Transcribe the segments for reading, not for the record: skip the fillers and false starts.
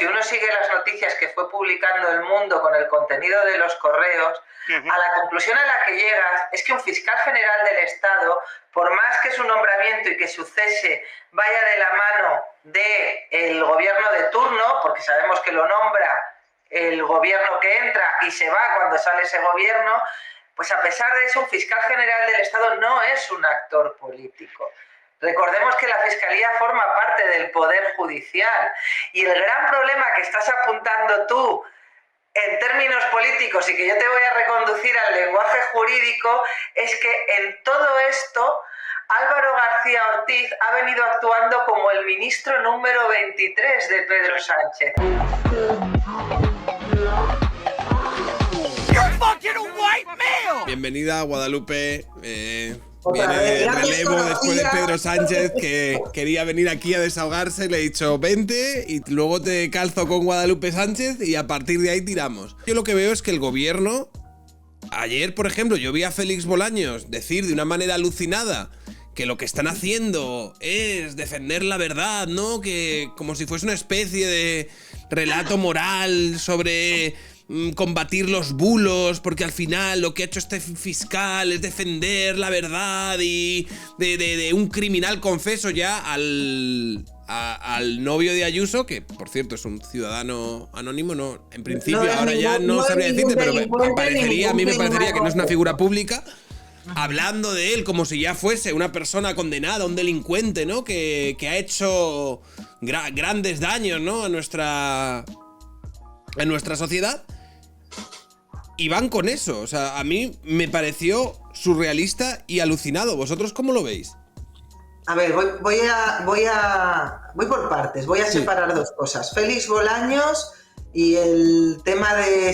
si uno sigue las noticias que fue publicando El Mundo con el contenido de los correos, a la conclusión a la que llegas es que un fiscal general del Estado, por más que su nombramiento y que su cese vaya de la mano del gobierno de turno, porque sabemos que lo nombra el gobierno que entra y se va cuando sale ese gobierno, pues a pesar de eso, un fiscal general del Estado no es un actor político. Recordemos que la Fiscalía forma parte del Poder Judicial y el gran problema que estás apuntando tú en términos políticos y que yo te voy a reconducir al lenguaje jurídico es que en todo esto Álvaro García Ortiz ha venido actuando como el ministro número 23 de Pedro Sánchez. Bienvenida, Guadalupe. Viene de relevo después de Pedro Sánchez, que quería venir aquí a desahogarse. Le he dicho, vente y luego te calzo con Guadalupe Sánchez y a partir de ahí tiramos. Yo lo que veo es que el gobierno... Ayer, por ejemplo, yo vi a Félix Bolaños decir de una manera alucinada que lo que están haciendo es defender la verdad, ¿no? Que como si fuese una especie de relato moral sobre... combatir los bulos, porque al final lo que ha hecho este fiscal es defender la verdad y de un criminal confeso ya al novio de Ayuso, que por cierto es un ciudadano anónimo, no, en principio no ahora ya no sabría decirte, pero a mí me parecería que no es una figura pública, hablando de él como si ya fuese una persona condenada, un delincuente, ¿no? Que ha hecho grandes daños, ¿no? a nuestra sociedad. Y van con eso. O sea, a mí me pareció surrealista y alucinado. ¿Vosotros cómo lo veis? A ver, voy por partes. Voy a separar dos cosas. Félix Bolaños y el tema de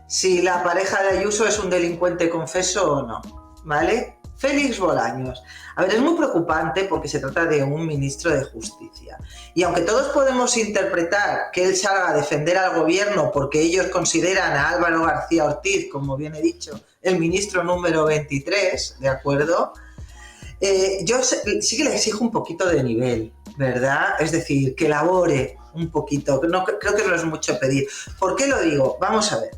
si la pareja de Ayuso es un delincuente confeso o no, ¿vale? Félix Bolaños. A ver, es muy preocupante porque se trata de un ministro de Justicia. Y aunque todos podemos interpretar que él salga a defender al gobierno porque ellos consideran a Álvaro García Ortiz, como bien he dicho, el ministro número 23, ¿de acuerdo? Yo sí que le exijo un poquito de nivel, ¿verdad? Es decir, que elabore un poquito. No, creo que no es mucho pedir. ¿Por qué lo digo? Vamos a ver.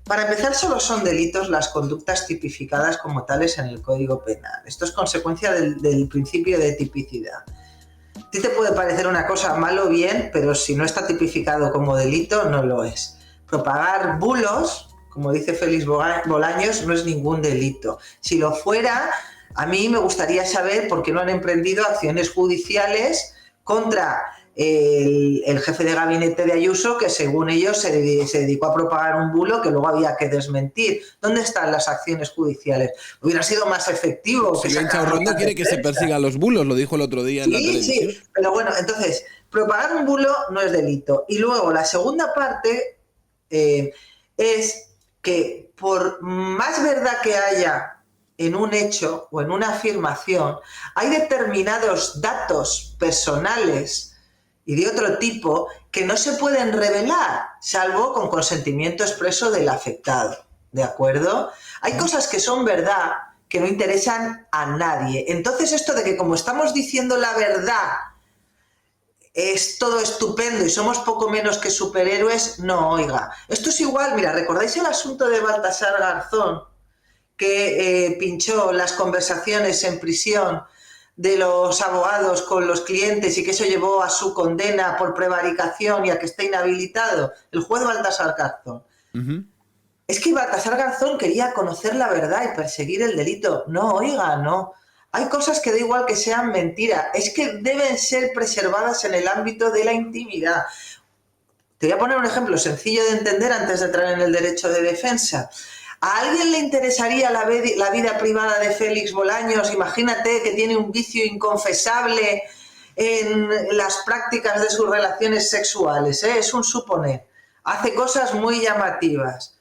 Para empezar, solo son delitos las conductas tipificadas como tales en el Código Penal. Esto es consecuencia del principio de tipicidad. A ti te puede parecer una cosa mal o bien, pero si no está tipificado como delito, no lo es. Propagar bulos, como dice Félix Bolaños, no es ningún delito. Si lo fuera, a mí me gustaría saber por qué no han emprendido acciones judiciales contra el jefe de gabinete de Ayuso, que según ellos se dedicó a propagar un bulo que luego había que desmentir. ¿Dónde están las acciones judiciales? Hubiera sido más efectivo. Silvia Inchaurrondo quiere que se persigan los bulos, lo dijo el otro día en la televisión. Sí, pero bueno, entonces, propagar un bulo no es delito. Y luego, la segunda parte es que por más verdad que haya en un hecho o en una afirmación, hay determinados datos personales y de otro tipo que no se pueden revelar, salvo con consentimiento expreso del afectado, ¿de acuerdo? Hay cosas que son verdad que no interesan a nadie. Entonces esto de que como estamos diciendo la verdad es todo estupendo y somos poco menos que superhéroes, no, oiga. Esto es igual, mira, ¿recordáis el asunto de Baltasar Garzón, que pinchó las conversaciones en prisión de los abogados con los clientes y que eso llevó a su condena por prevaricación y a que esté inhabilitado? El juez Baltasar Garzón. Es que Baltasar Garzón quería conocer la verdad y perseguir el delito. No, oiga, no. Hay cosas que da igual que sean mentira. Es que deben ser preservadas en el ámbito de la intimidad. Te voy a poner un ejemplo sencillo de entender antes de entrar en el derecho de defensa. ¿A alguien le interesaría la vida privada de Félix Bolaños? Imagínate que tiene un vicio inconfesable en las prácticas de sus relaciones sexuales, ¿eh? Es un suponer. Hace cosas muy llamativas.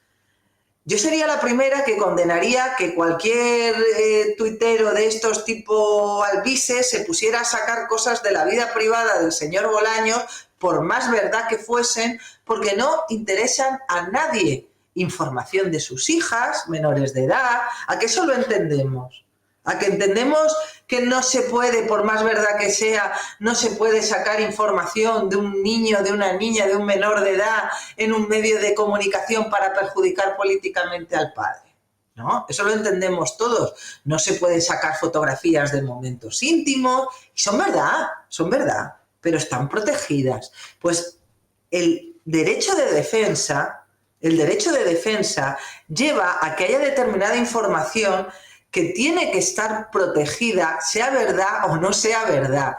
Yo sería la primera que condenaría que cualquier tuitero de estos tipo Albises se pusiera a sacar cosas de la vida privada del señor Bolaños, por más verdad que fuesen, porque no interesan a nadie. Información de sus hijas, menores de edad, ¿a qué eso lo entendemos? A que entendemos que no se puede, por más verdad que sea, no se puede sacar información de un niño, de una niña, de un menor de edad en un medio de comunicación para perjudicar políticamente al padre. ¿No? Eso lo entendemos todos. No se pueden sacar fotografías de momentos íntimos, y son verdad, pero están protegidas. Pues el derecho de defensa lleva a que haya determinada información que tiene que estar protegida, sea verdad o no sea verdad.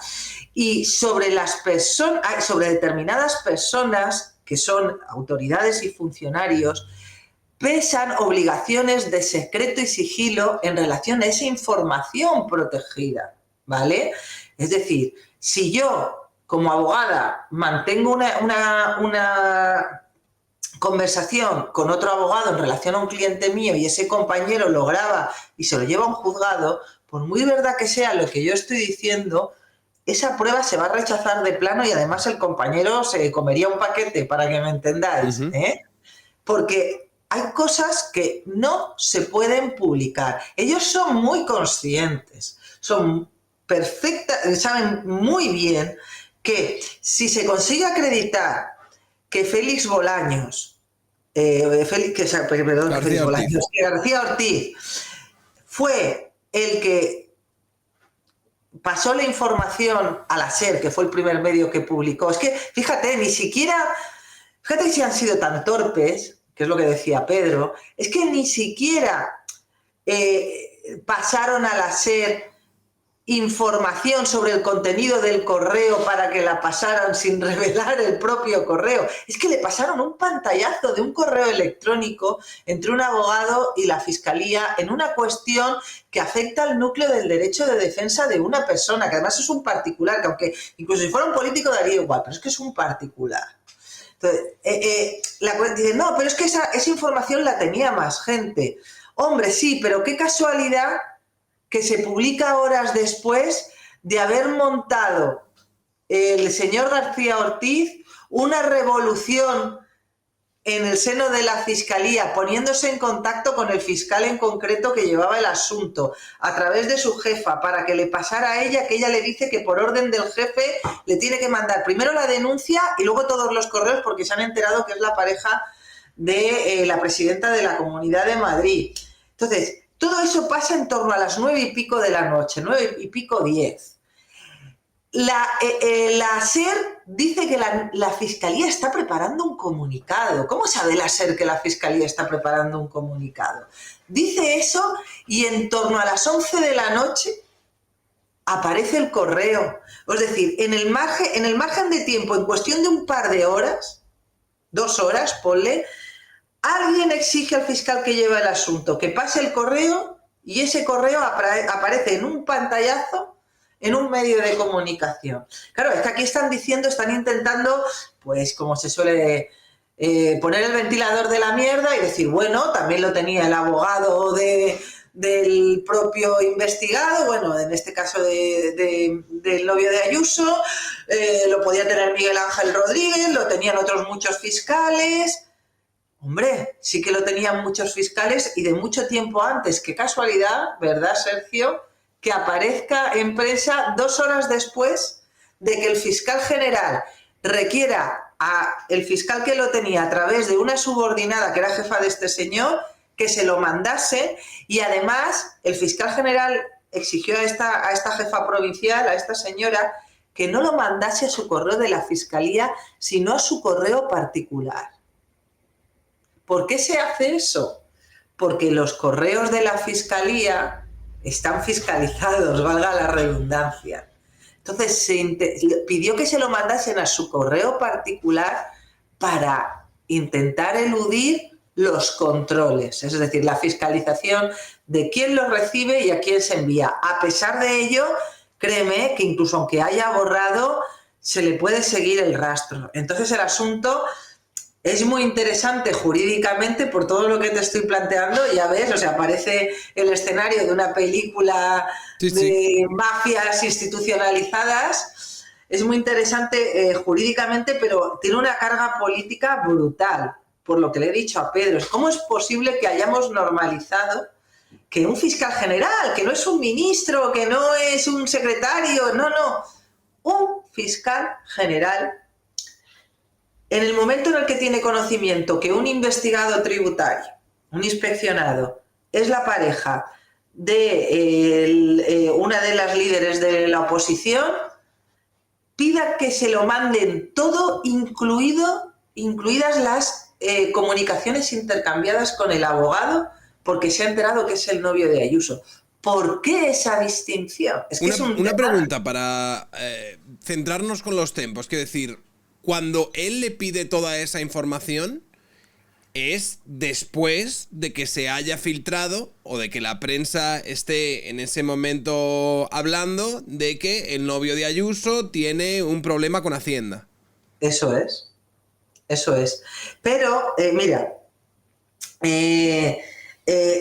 Y sobre determinadas personas, que son autoridades y funcionarios, pesan obligaciones de secreto y sigilo en relación a esa información protegida, ¿vale? Es decir, si yo, como abogada, mantengo una conversación con otro abogado en relación a un cliente mío y ese compañero lo graba y se lo lleva a un juzgado, por muy verdad que sea lo que yo estoy diciendo, esa prueba se va a rechazar de plano y además el compañero se comería un paquete, para que me entendáis, ¿eh? Porque hay cosas que no se pueden publicar. Ellos son muy conscientes, son perfectas, saben muy bien que si se consigue acreditar que Félix Bolaños, García Ortiz fue el que pasó la información a la SER, que fue el primer medio que publicó. Es que, fíjate si han sido tan torpes, que es lo que decía Pedro, es que ni siquiera pasaron a la SER información sobre el contenido del correo para que la pasaran sin revelar el propio correo. Es que le pasaron un pantallazo de un correo electrónico entre un abogado y la fiscalía en una cuestión que afecta al núcleo del derecho de defensa de una persona, que además es un particular, que aunque incluso si fuera un político daría igual, pero es que es un particular. Entonces, dicen, no, pero es que esa información la tenía más gente. Hombre, sí, pero qué casualidad que se publica horas después de haber montado el señor García Ortiz una revolución en el seno de la Fiscalía, poniéndose en contacto con el fiscal en concreto que llevaba el asunto, a través de su jefa, para que le pasara a ella, que ella le dice que por orden del jefe le tiene que mandar primero la denuncia y luego todos los correos, porque se han enterado que es la pareja de la presidenta de la Comunidad de Madrid. Entonces, todo eso pasa en torno a las 9 y pico de la noche, 9 y pico 10. La SER dice que la Fiscalía está preparando un comunicado. ¿Cómo sabe la SER que la Fiscalía está preparando un comunicado? Dice eso y en torno a las 11 de la noche aparece el correo. Es decir, en el margen de tiempo, en cuestión de un par de horas, 2 horas, ponle, alguien exige al fiscal que lleva el asunto que pase el correo y ese correo aparece en un pantallazo en un medio de comunicación. Claro, es que aquí están intentando, pues como se suele poner el ventilador de la mierda y decir, bueno, también lo tenía el abogado del propio investigado, bueno, en este caso del novio de Ayuso, lo podía tener Miguel Ángel Rodríguez, lo tenían otros muchos fiscales. Hombre, sí que lo tenían muchos fiscales y de mucho tiempo antes. Qué casualidad, ¿verdad, Sergio? Que aparezca en prensa 2 horas después de que el fiscal general requiera al fiscal que lo tenía a través de una subordinada que era jefa de este señor que se lo mandase, y además el fiscal general exigió a esta jefa provincial, a esta señora, que no lo mandase a su correo de la fiscalía, sino a su correo particular. ¿Por qué se hace eso? Porque los correos de la Fiscalía están fiscalizados, valga la redundancia. Entonces se pidió que se lo mandasen a su correo particular para intentar eludir los controles, es decir, la fiscalización de quién lo recibe y a quién se envía. A pesar de ello, créeme que incluso aunque haya borrado, se le puede seguir el rastro. Entonces el asunto es muy interesante jurídicamente por todo lo que te estoy planteando, ya ves, o sea, parece el escenario de una película de mafias institucionalizadas. Es muy interesante jurídicamente, pero tiene una carga política brutal, por lo que le he dicho a Pedro. ¿Cómo es posible que hayamos normalizado que un fiscal general, que no es un ministro, que no es un secretario, no, un fiscal general, en el momento en el que tiene conocimiento que un investigado tributario, un inspeccionado, es la pareja de una de las líderes de la oposición, pida que se lo manden todo, incluidas las comunicaciones intercambiadas con el abogado, porque se ha enterado que es el novio de Ayuso. ¿Por qué esa distinción? Es que una pregunta para centrarnos con los tiempos. Quiero decir, cuando él le pide toda esa información, es después de que se haya filtrado o de que la prensa esté en ese momento hablando de que el novio de Ayuso tiene un problema con Hacienda. Eso es. Pero, mira,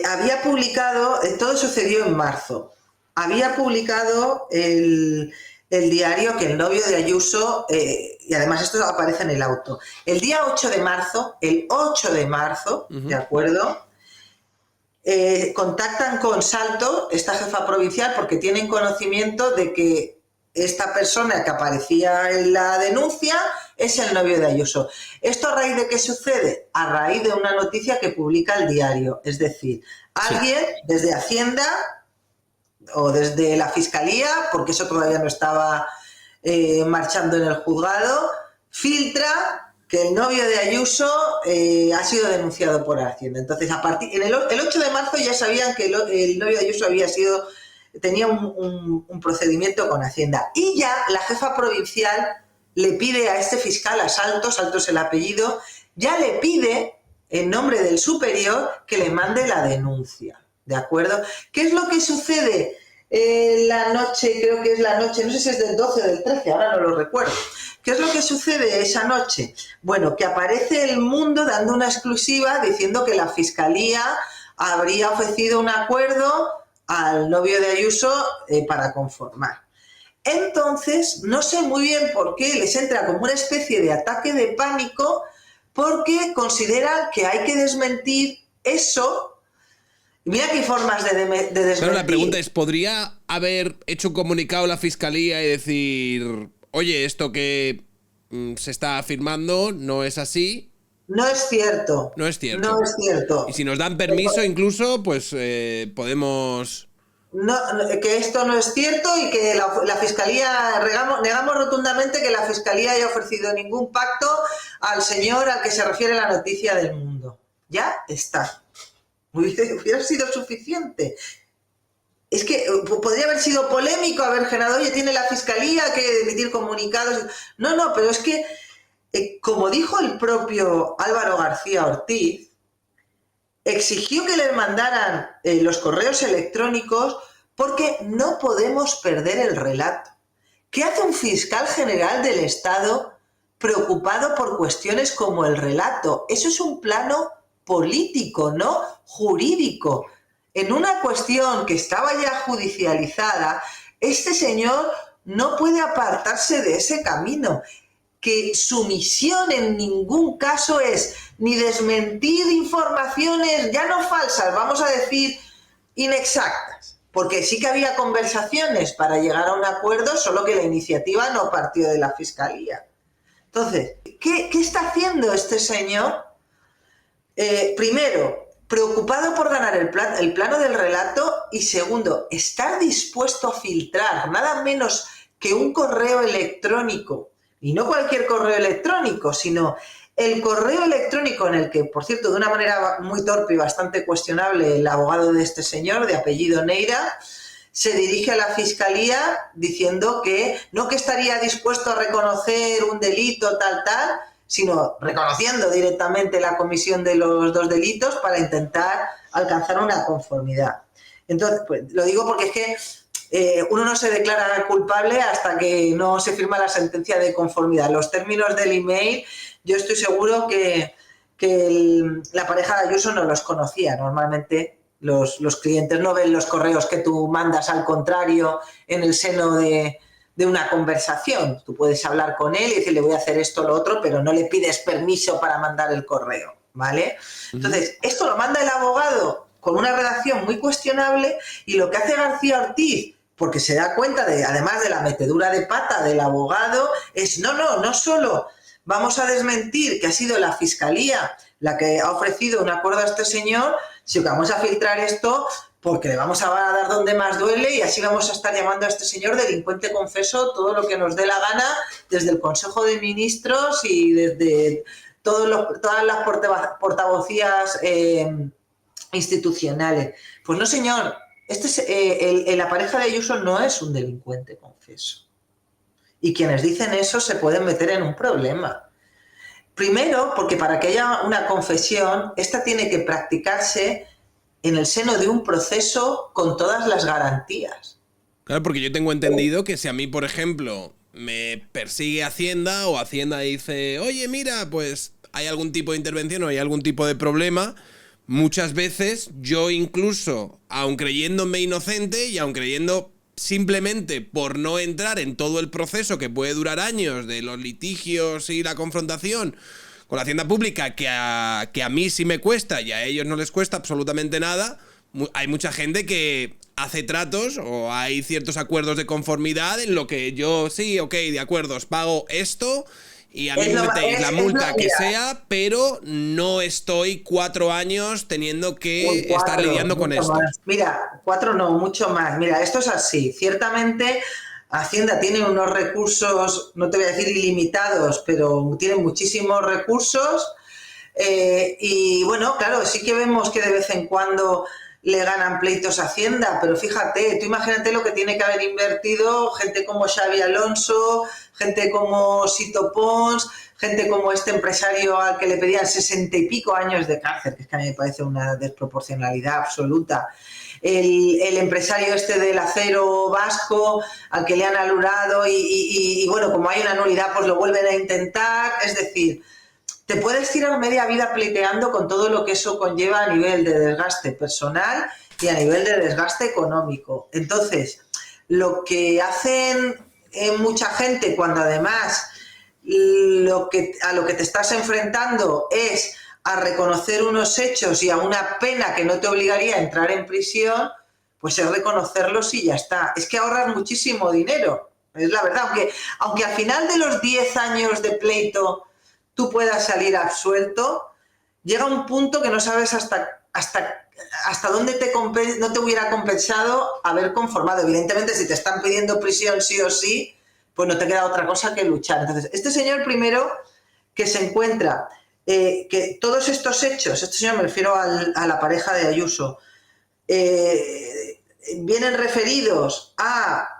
había publicado, todo sucedió en marzo, había publicado el diario que el novio de Ayuso, y además esto aparece en el auto, el día 8 de marzo, ¿de acuerdo? Contactan con Salto, esta jefa provincial, porque tienen conocimiento de que esta persona que aparecía en la denuncia es el novio de Ayuso. ¿Esto a raíz de qué sucede? A raíz de una noticia que publica el diario. Es decir, alguien desde Hacienda o desde la Fiscalía, porque eso todavía no estaba marchando en el juzgado, filtra que el novio de Ayuso ha sido denunciado por Hacienda. Entonces, el 8 de marzo ya sabían que el novio de Ayuso tenía un procedimiento con Hacienda. Y ya la jefa provincial le pide a este fiscal, a Salto es el apellido, ya le pide, en nombre del superior, que le mande la denuncia. ¿De acuerdo? ¿Qué es lo que sucede la noche? Creo que es la noche, no sé si es del 12 o del 13, ahora no lo recuerdo. ¿Qué es lo que sucede esa noche? Bueno, que aparece El Mundo dando una exclusiva diciendo que la Fiscalía habría ofrecido un acuerdo al novio de Ayuso para conformar. Entonces, no sé muy bien por qué les entra como una especie de ataque de pánico, porque consideran que hay que desmentir eso. Mira que hay formas de desmentir. Pero la pregunta es, ¿podría haber hecho un comunicado la Fiscalía y decir, oye, esto que se está afirmando no es así? No es cierto. No es cierto. No es cierto. Y si nos dan permiso incluso, pues podemos... No, que esto no es cierto y que la Fiscalía, negamos rotundamente que la Fiscalía haya ofrecido ningún pacto al señor al que se refiere la noticia del Mundo. Ya está. Hubiera sido suficiente. Es que podría haber sido polémico haber generado, oye, tiene la Fiscalía que emitir comunicados. No, pero es que, como dijo el propio Álvaro García Ortiz, exigió que le mandaran los correos electrónicos porque no podemos perder el relato. ¿Qué hace un fiscal general del Estado preocupado por cuestiones como el relato? Eso es un plano político, no jurídico. En una cuestión que estaba ya judicializada, este señor no puede apartarse de ese camino. Que su misión en ningún caso es ni desmentir informaciones, ya no falsas, vamos a decir inexactas, porque sí que había conversaciones para llegar a un acuerdo, solo que la iniciativa no partió de la Fiscalía. Entonces, ¿qué está haciendo este señor? Primero, preocupado por ganar el plano del relato, y segundo, estar dispuesto a filtrar nada menos que un correo electrónico. Y no cualquier correo electrónico, sino el correo electrónico en el que, por cierto, de una manera muy torpe y bastante cuestionable, el abogado de este señor, de apellido Neira, se dirige a la Fiscalía diciendo que no que estaría dispuesto a reconocer un delito tal, sino reconociendo directamente la comisión de los dos delitos para intentar alcanzar una conformidad. Entonces, pues, lo digo porque es que uno no se declara culpable hasta que no se firma la sentencia de conformidad. Los términos del email, yo estoy seguro que la pareja de Ayuso no los conocía. Normalmente los clientes no ven los correos que tú mandas al contrario en el seno de una conversación. Tú puedes hablar con él y decirle voy a hacer esto o lo otro, pero no le pides permiso para mandar el correo, ¿vale? Entonces, esto lo manda el abogado con una redacción muy cuestionable, y lo que hace García Ortiz, porque se da cuenta, además de la metedura de pata del abogado, es no solo vamos a desmentir que ha sido la Fiscalía la que ha ofrecido un acuerdo a este señor, sino que vamos a filtrar esto porque le vamos a dar donde más duele, y así vamos a estar llamando a este señor delincuente confeso todo lo que nos dé la gana, desde el Consejo de Ministros y desde todas las portavocías institucionales. Pues no, señor, la pareja de Ayuso no es un delincuente confeso. Y quienes dicen eso se pueden meter en un problema. Primero, porque para que haya una confesión, esta tiene que practicarse en el seno de un proceso con todas las garantías. Claro, porque yo tengo entendido que si a mí, por ejemplo, me persigue Hacienda, o Hacienda dice, oye, mira, pues hay algún tipo de intervención o hay algún tipo de problema, muchas veces yo incluso, aun creyéndome inocente y aun creyendo simplemente por no entrar en todo el proceso que puede durar años de los litigios y la confrontación con la hacienda pública, que a mí sí me cuesta y a ellos no les cuesta absolutamente nada, hay mucha gente que hace tratos o hay ciertos acuerdos de conformidad en lo que yo, sí, ok, de acuerdo, os pago esto y a mí me metéis la multa que sea, pero no estoy 4 años teniendo que estar lidiando con esto. Más. Mira, 4 no, mucho más. Mira, esto es así. Ciertamente, Hacienda tiene unos recursos, no te voy a decir ilimitados, pero tiene muchísimos recursos. Y bueno, claro, sí que vemos que de vez en cuando le ganan pleitos a Hacienda, pero fíjate, tú imagínate lo que tiene que haber invertido gente como Xavi Alonso, gente como Sito Pons, gente como este empresario al que le pedían 60 y pico años de cárcel, que es que a mí me parece una desproporcionalidad absoluta. El empresario este del acero vasco, al que le han anulado y bueno, como hay una nulidad, pues lo vuelven a intentar. Es decir, te puedes tirar media vida pleiteando con todo lo que eso conlleva a nivel de desgaste personal y a nivel de desgaste económico. Entonces, lo que hacen mucha gente cuando además a lo que te estás enfrentando es a reconocer unos hechos y a una pena que no te obligaría a entrar en prisión, pues es reconocerlos y ya está. Es que ahorras muchísimo dinero, es la verdad. Aunque al final de los 10 años de pleito tú puedas salir absuelto, llega un punto que no sabes hasta dónde no te hubiera compensado haber conformado. Evidentemente, si te están pidiendo prisión sí o sí, pues no te queda otra cosa que luchar. Entonces, este señor primero que se encuentra, que todos estos hechos, este señor me refiero a la pareja de Ayuso, vienen referidos a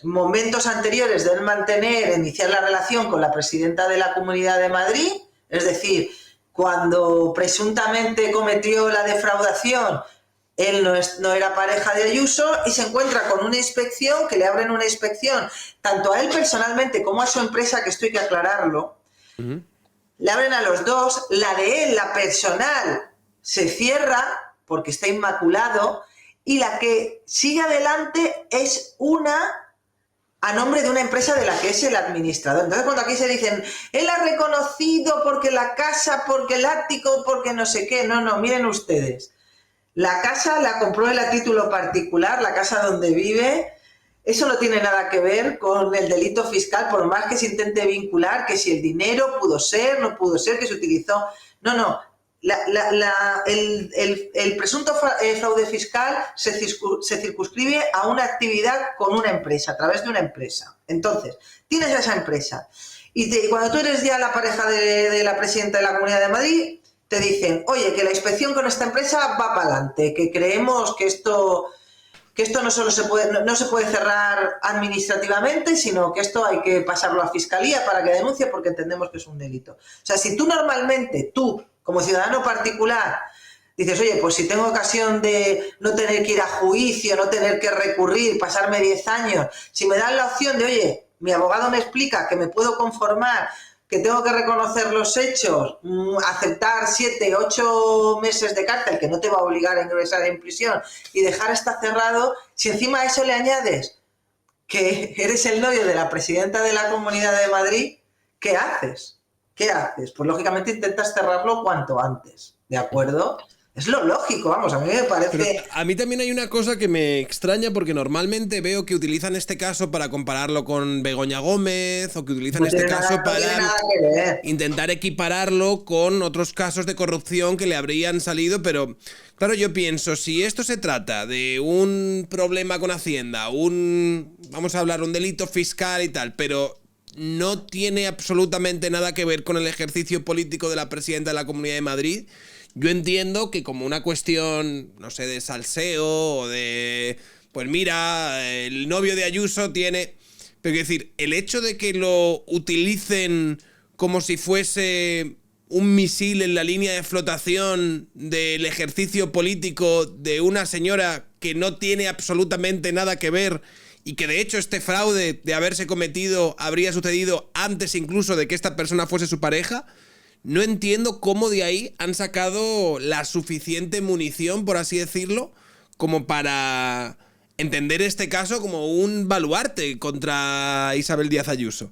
momentos anteriores de él iniciar la relación con la presidenta de la Comunidad de Madrid, es decir, cuando presuntamente cometió la defraudación, él no era pareja de Ayuso, y se encuentra con una inspección, que le abren una inspección, tanto a él personalmente como a su empresa, que esto hay que aclararlo, le abren a los dos, la de él, la personal, se cierra porque está inmaculado, y la que sigue adelante es a nombre de una empresa de la que es el administrador. Entonces, cuando aquí se dicen, él ha reconocido porque la casa, porque el ático, porque no sé qué, no, miren ustedes. La casa la compró él a título particular, la casa donde vive. Eso no tiene nada que ver con el delito fiscal, por más que se intente vincular, que si el dinero pudo ser, no pudo ser, que se utilizó. No. El presunto fraude fiscal se circunscribe a una actividad con una empresa, a través de una empresa. Entonces, tienes esa empresa y cuando tú eres ya la pareja de la presidenta de la Comunidad de Madrid, te dicen, oye, que la inspección con esta empresa va para adelante, que creemos que esto no solo se puede cerrar administrativamente, sino que esto hay que pasarlo a Fiscalía para que denuncie, porque entendemos que es un delito. O sea, si tú normalmente, como ciudadano particular, dices, oye, pues si tengo ocasión de no tener que ir a juicio, no tener que recurrir, pasarme 10 años, si me dan la opción de, oye, mi abogado me explica que me puedo conformar, que tengo que reconocer los hechos, aceptar 7, 8 meses de cárcel, que no te va a obligar a ingresar en prisión, y dejar esto cerrado, si encima a eso le añades que eres el novio de la presidenta de la Comunidad de Madrid, ¿qué haces? ¿Qué haces? Pues lógicamente intentas cerrarlo cuanto antes, ¿de acuerdo? Es lo lógico, vamos, a mí me parece... Pero a mí también hay una cosa que me extraña porque normalmente veo que utilizan este caso para compararlo con Begoña Gómez o que utilizan este caso para intentar equipararlo con otros casos de corrupción que le habrían salido, pero claro, yo pienso, si esto se trata de un problema con Hacienda, vamos a hablar, un delito fiscal y tal, pero no tiene absolutamente nada que ver con el ejercicio político de la presidenta de la Comunidad de Madrid, yo entiendo que como una cuestión, no sé, de salseo o de... Pues mira, el novio de Ayuso tiene... Pero quiero decir, el hecho de que lo utilicen como si fuese un misil en la línea de flotación del ejercicio político de una señora que no tiene absolutamente nada que ver y que de hecho este fraude de haberse cometido habría sucedido antes incluso de que esta persona fuese su pareja... No entiendo cómo de ahí han sacado la suficiente munición, por así decirlo, como para entender este caso como un baluarte contra Isabel Díaz Ayuso.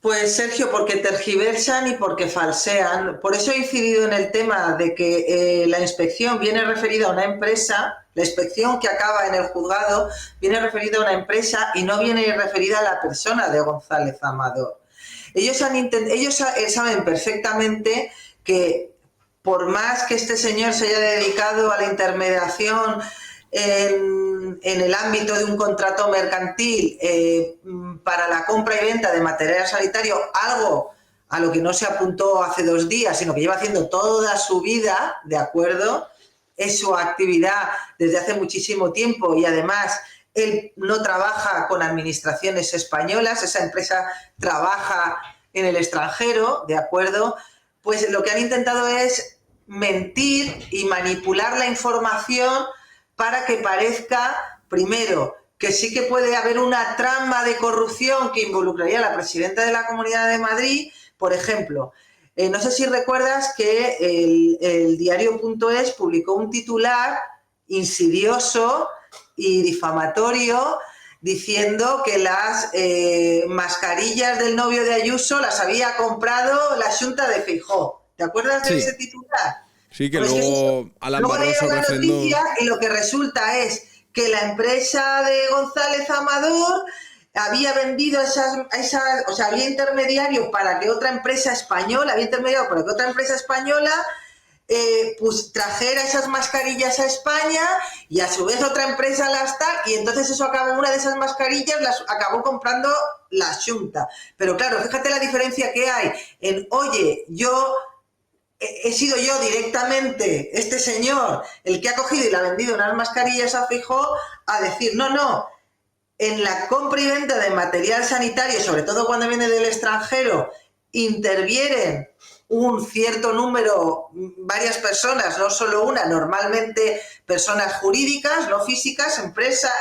Pues Sergio, porque tergiversan y porque falsean. Por eso he incidido en el tema de que la inspección viene referida a una empresa, la inspección que acaba en el juzgado viene referida a una empresa y no viene referida a la persona de González Amador. Ellos saben perfectamente que por más que este señor se haya dedicado a la intermediación en el ámbito de un contrato mercantil para la compra y venta de material sanitario, algo a lo que no se apuntó hace 2 días, sino que lleva haciendo toda su vida, ¿de acuerdo? Es su actividad desde hace muchísimo tiempo y además... Él no trabaja con administraciones españolas, esa empresa trabaja en el extranjero, ¿de acuerdo? Pues lo que han intentado es mentir y manipular la información para que parezca, primero, que sí que puede haber una trama de corrupción que involucraría a la presidenta de la Comunidad de Madrid, por ejemplo. No sé si recuerdas que el diario.es publicó un titular insidioso y difamatorio diciendo que las mascarillas del novio de Ayuso las había comprado la Xunta de Feijóo. ¿Te acuerdas de ese titular? Sí, que pues luego Alan Barroso refrendó. Y lo que resulta es que la empresa de González Amador había vendido o sea, había intermediario para que otra empresa española, pues trajera esas mascarillas a España y a su vez otra empresa las tal, y entonces eso acabó, una de esas mascarillas las acabó comprando la Xunta. Pero claro, fíjate la diferencia que hay en, oye, he sido yo directamente, este señor, el que ha cogido y le ha vendido unas mascarillas a Feijóo, a decir, no, en la compra y venta de material sanitario, sobre todo cuando viene del extranjero, intervienen un cierto número, varias personas, no solo una, normalmente personas jurídicas, no físicas, empresas.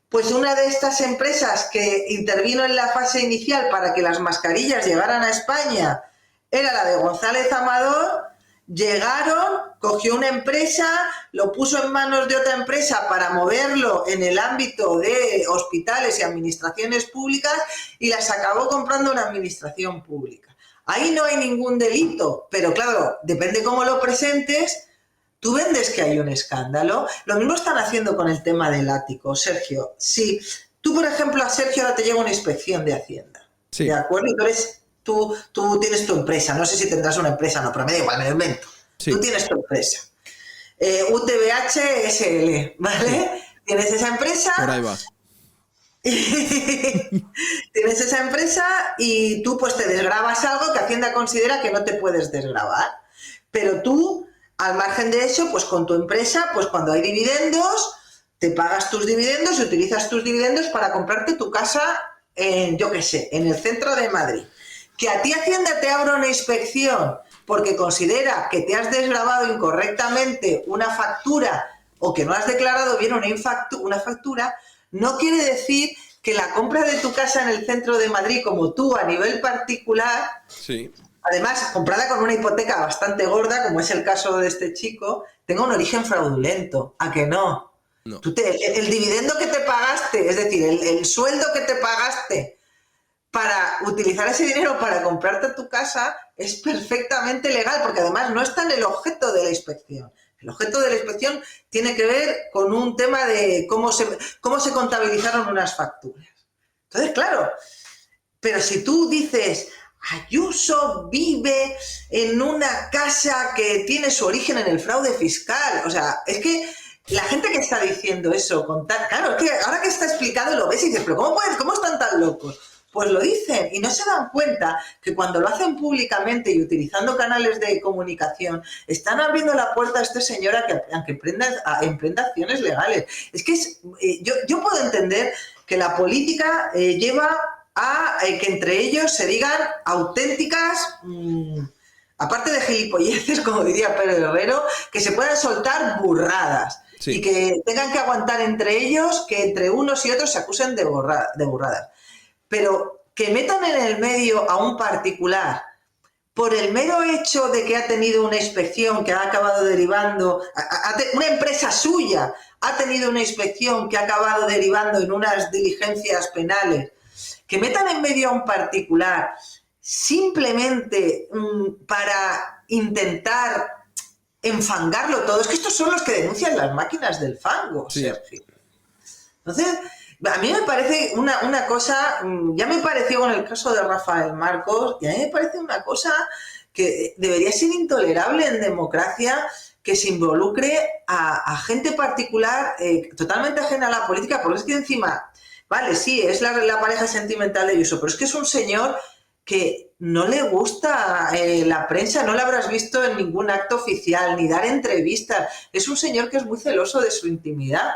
Pues una de estas empresas que intervino en la fase inicial para que las mascarillas llegaran a España era la de González Amador. Llegaron, cogió una empresa, lo puso en manos de otra empresa para moverlo en el ámbito de hospitales y administraciones públicas y las acabó comprando una administración pública. Ahí no hay ningún delito, pero claro, depende cómo lo presentes, tú vendes que hay un escándalo. Lo mismo están haciendo con el tema del ático, Sergio. Si tú, por ejemplo, a Sergio ahora te llega una inspección de Hacienda, sí. ¿De acuerdo? Entonces tú tienes tu empresa, no sé si tendrás una empresa, no, pero me da igual, me lo invento. Sí. Tú tienes tu empresa. UTBH SL, ¿vale? Sí. Tienes esa empresa. Por ahí va. Tienes esa empresa y tú pues te desgravas algo que Hacienda considera que no te puedes desgravar. Pero tú, al margen de eso, pues con tu empresa, pues cuando hay dividendos, te pagas tus dividendos y utilizas tus dividendos para comprarte tu casa en, yo qué sé, en el centro de Madrid. Que a ti Hacienda te abra una inspección porque considera que te has desgravado incorrectamente una factura o que no has declarado bien una factura, no quiere decir que la compra de tu casa en el centro de Madrid, como tú a nivel particular, sí. Además comprada con una hipoteca bastante gorda, como es el caso de este chico, tenga un origen fraudulento. ¿A que no? No. El dividendo que te pagaste, es decir, el sueldo que te pagaste para utilizar ese dinero para comprarte tu casa es perfectamente legal, porque además no está en el objeto de la inspección. El El objeto de la inspección tiene que ver con un tema de cómo se contabilizaron unas facturas. Entonces, claro, pero si tú dices, Ayuso vive en una casa que tiene su origen en el fraude fiscal, o sea, es que la gente que está diciendo eso, claro, es que ahora que está explicado lo ves y dices, pero ¿cómo están tan locos? Pues lo dicen y no se dan cuenta que cuando lo hacen públicamente y utilizando canales de comunicación, están abriendo la puerta a este señor a que emprenda acciones legales. Es que yo puedo entender que la política lleva a que entre ellos se digan auténticas, aparte de gilipolleces, como diría Pedro Herrero, que se puedan soltar burradas. Sí. Y que tengan que aguantar entre ellos que entre unos y otros se acusen de burradas. Pero que metan en el medio a un particular por el mero hecho de que ha tenido una inspección que ha acabado derivando, una empresa suya ha tenido una inspección que ha acabado derivando en unas diligencias penales, que metan en medio a un particular simplemente para intentar enfangarlo todo. Es que estos son los que denuncian las máquinas del fango, sí. Sergio. Entonces, a mí me parece una cosa, ya me pareció con el caso de Rafael Marcos, y a mí me parece una cosa que debería ser intolerable en democracia, que se involucre a gente particular totalmente ajena a la política, porque es que encima, vale, sí, es la pareja sentimental de Ayuso, pero es que es un señor que no le gusta la prensa, no lo habrás visto en ningún acto oficial, ni dar entrevistas. Es un señor que es muy celoso de su intimidad.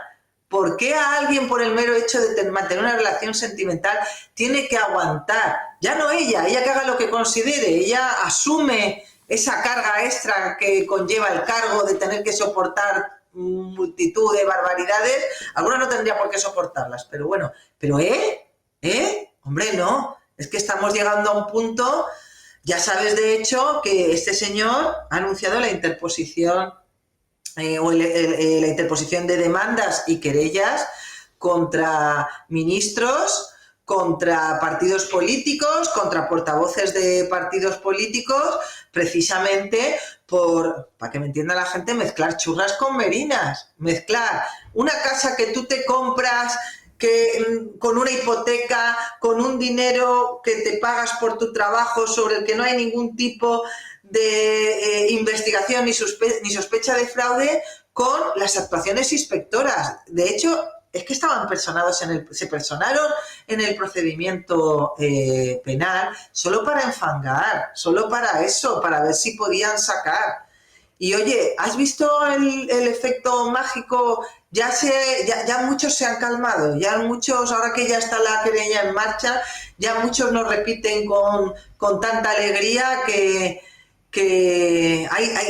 ¿Por qué a alguien, por el mero hecho de mantener una relación sentimental, tiene que aguantar? Ya no ella que haga lo que considere, ella asume esa carga extra que conlleva el cargo de tener que soportar multitud de barbaridades. Algunas no tendría por qué soportarlas, pero bueno, pero hombre, no, es que estamos llegando a un punto, ya sabes de hecho que este señor ha anunciado la interposición la interposición de demandas y querellas contra ministros, contra partidos políticos, contra portavoces de partidos políticos, precisamente para que me entienda la gente, mezclar churras con merinas, mezclar una casa que tú te compras con una hipoteca, con un dinero que te pagas por tu trabajo sobre el que no hay ningún tipo de investigación ni sospecha de fraude, con las actuaciones inspectoras. De hecho, es que se personaron en el procedimiento penal solo para enfangar, solo para eso, para ver si podían sacar. Y oye, ¿has visto el efecto mágico? Ya muchos se han calmado, ya muchos, ahora que ya está la querella en marcha, ya muchos nos repiten con tanta alegría que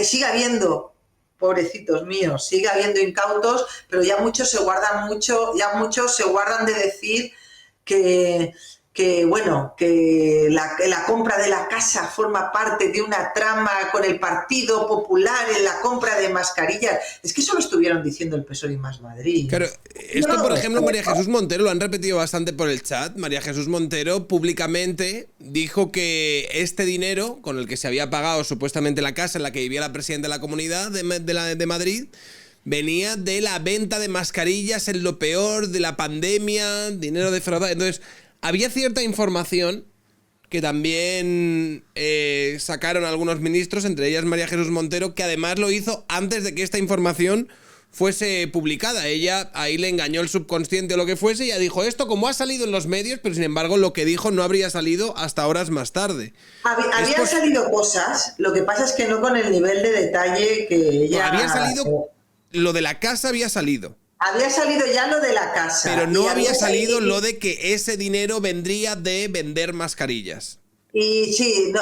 sigue habiendo, pobrecitos míos, sigue habiendo incautos, pero ya muchos se guardan de decir que la compra de la casa forma parte de una trama con el Partido Popular en la compra de mascarillas. Es que eso lo estuvieron diciendo el PSOE y Más Madrid. Claro, esto por ejemplo María Jesús Montero lo han repetido bastante por el chat. María Jesús Montero públicamente dijo que este dinero con el que se había pagado supuestamente la casa en la que vivía la presidenta de la Comunidad de Madrid venía de la venta de mascarillas en lo peor de la pandemia, dinero defraudado. Entonces, había cierta información que también sacaron algunos ministros, entre ellas María Jesús Montero, que además lo hizo antes de que esta información fuese publicada. Ella ahí le engañó el subconsciente o lo que fuese, y ella dijo esto como ha salido en los medios, pero sin embargo lo que dijo no habría salido hasta horas más tarde. Habían salido cosas, lo que pasa es que no con el nivel de detalle que ella... Había salido, lo de la casa había salido. Había salido ya lo de la casa. Pero no había salido lo de que ese dinero vendría de vender mascarillas. Y sí,